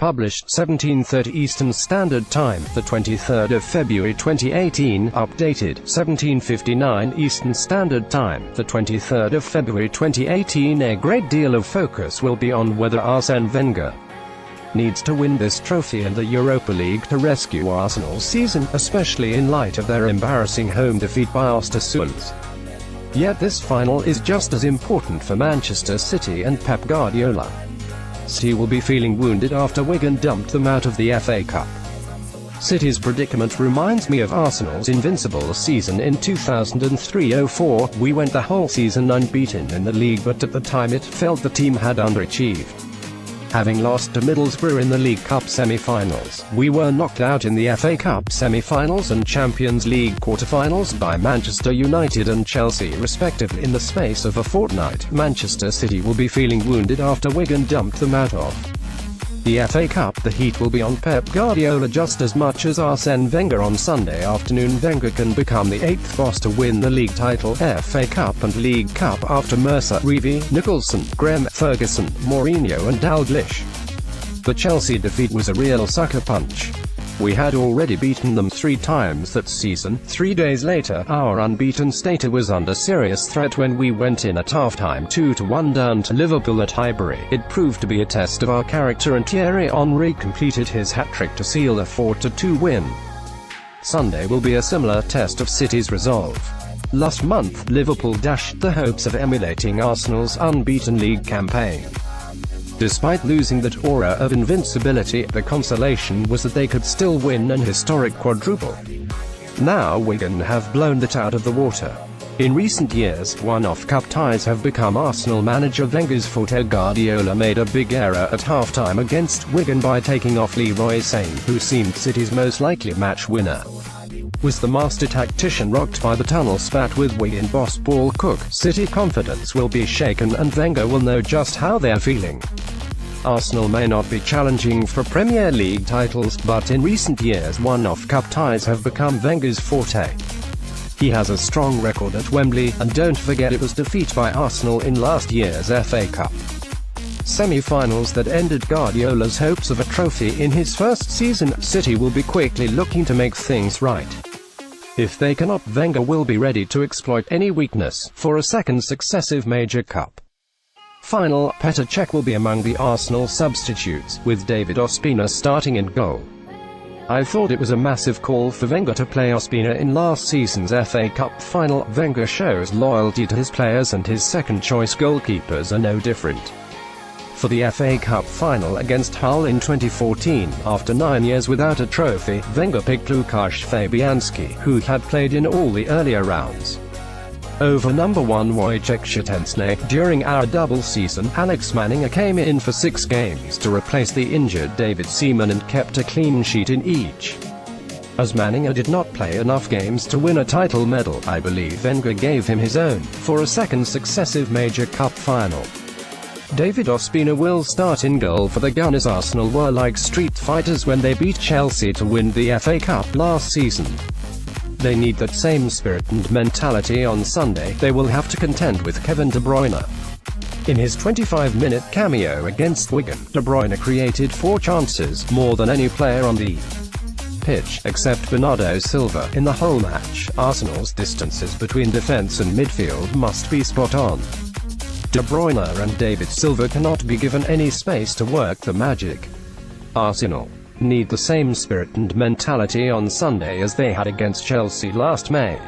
published 17:30 Eastern Standard Time, the 23rd of February 2018, updated 17:59 Eastern Standard Time, the 23rd of February 2018. A great deal of focus will be on whether Arsene Wenger needs to win this trophy and the Europa League to rescue Arsenal's season, especially in light of their embarrassing home defeat by Ostersunds. Yet this final is just as important for Manchester City and Pep Guardiola. City will be feeling wounded after Wigan dumped them out of the FA Cup. City's predicament reminds me of Arsenal's Invincibles season in 2003-04. We went the whole season unbeaten in the league, but at the time it felt the team had underachieved. Having lost to Middlesbrough in the League Cup semi-finals, we were knocked out in the FA Cup semi-finals and Champions League quarter-finals by Manchester United and Chelsea respectively in the space of a fortnight. Manchester City will be feeling wounded after Wigan dumped them out of the FA Cup. The heat will be on Pep Guardiola just as much as Arsene Wenger on Sunday afternoon. Wenger can become the 8th boss to win the league title, FA Cup and League Cup after Mercer, Reeve, Nicholson, Graham, Ferguson, Mourinho and Dalglish. The Chelsea defeat was a real sucker punch. We had already beaten them 3 times that season. 3 days later, our unbeaten status was under serious threat when we went in at halftime 2-1 down to Liverpool at Highbury. It proved to be a test of our character and Thierry Henry completed his hat-trick to seal a 4-2 win. Sunday will be a similar test of City's resolve. Last month, Liverpool dashed the hopes of emulating Arsenal's unbeaten league campaign. Despite losing that aura of invincibility, the consolation was that they could still win an historic quadruple. Now Wigan have blown that out of the water. In recent years, one-off cup ties have become Arsenal manager Wenger's forte. Guardiola made a big error at halftime against Wigan by taking off Leroy Sane, who seemed City's most likely match winner. Was the master tactician rocked by the tunnel spat with Wigan boss Paul Cook? City confidence will be shaken and Wenger will know just how they're feeling. Arsenal may not be challenging for Premier League titles, but in recent years one-off cup ties have become Wenger's forte. He has a strong record at Wembley, and don't forget it was defeat by Arsenal in last year's FA Cup semi-finals that ended Guardiola's hopes of a trophy in his first season. City will be quickly looking to make things right. If they cannot, Wenger will be ready to exploit any weakness for a second successive major cup final. Petr Cech will be among the Arsenal substitutes, with David Ospina starting in goal. I thought it was a massive call for Wenger to play Ospina in last season's FA Cup final. Wenger shows loyalty to his players and his second-choice goalkeepers are no different. For the FA Cup final against Hull in 2014, after 9 years without a trophy, Wenger picked Łukasz Fabianski, who had played in all the earlier rounds, over number 1 Wojciech Szczęsny. During our double season, Alex Manninger came in for 6 games to replace the injured David Seaman and kept a clean sheet in each. As Manninger did not play enough games to win a title medal, I believe Wenger gave him his own, for a second successive major cup final. David Ospina will start in goal for the Gunners. Arsenal were like street fighters when they beat Chelsea to win the FA Cup last season. They need that same spirit and mentality on Sunday. They will have to contend with Kevin De Bruyne. In his 25-minute cameo against Wigan, De Bruyne created 4 chances, more than any player on the pitch, except Bernardo Silva, in the whole match. Arsenal's distances between defence and midfield must be spot on. De Bruyne and David Silva cannot be given any space to work the magic. Arsenal need the same spirit and mentality on Sunday as they had against Chelsea last May.